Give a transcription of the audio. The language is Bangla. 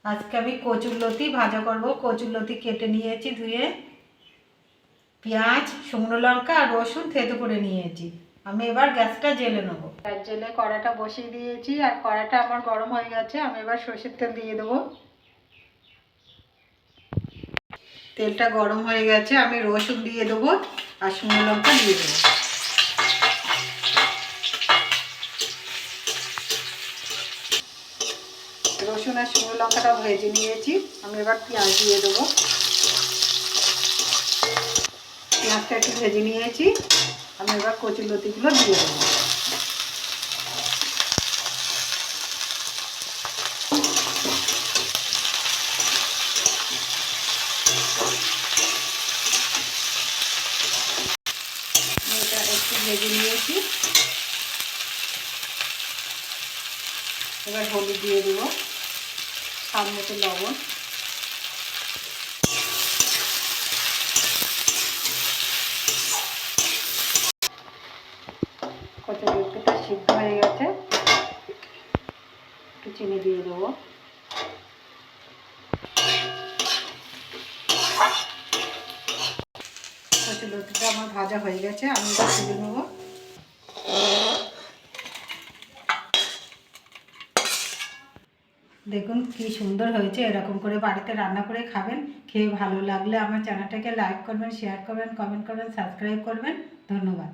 আজকে আমি কচুরলতি ভাজা করব। কচুরলতি কেটে নিয়েছি ধুয়ে, পেঁয়াজ, শুকনো লঙ্কা আর রসুন থেতো করে নিয়েছি। আমি এবার গ্যাসটা জ্বেলে নেবো। গ্যাস জ্বেলে কড়াটা বসিয়ে দিয়েছি আর কড়াটা আমার গরম হয়ে গেছে। আমি এবার সরষের তেল দিয়ে দেবো। তেলটা গরম হয়ে গেছে, আমি রসুন দিয়ে দেবো আর শুকনো লঙ্কা দিয়ে দেবো। রসুন আর শুকনো লঙ্কাটা ভেজে নিয়েছি। আমি এবার পেঁয়াজ দিয়ে দেবো। পেঁয়াজটা একটু ভেজে নিয়েছি। আমি এবার কচুরলতিগুলো দিয়ে দেবো। এটা একটু ভেজে নিয়েছি। এবার হলুদ দিয়ে দেবো, স্বাদ মতো লবণ। কচুরলতিটা সিদ্ধ হয়ে গেছে, একটু চিনি দিয়ে দেবো। কচুরলতিটা আমার ভাজা হয়ে গেছে, আমি এবার তুলে নেবো। দেখুন কি সুন্দর হয়েছে। এরকম করে বাড়িতে রান্না করে খাবেন। খেয়ে ভালো লাগলে আমার চ্যানেলটাকে লাইক করবেন, শেয়ার করবেন, কমেন্ট করবেন, সাবস্ক্রাইব করবেন। ধন্যবাদ।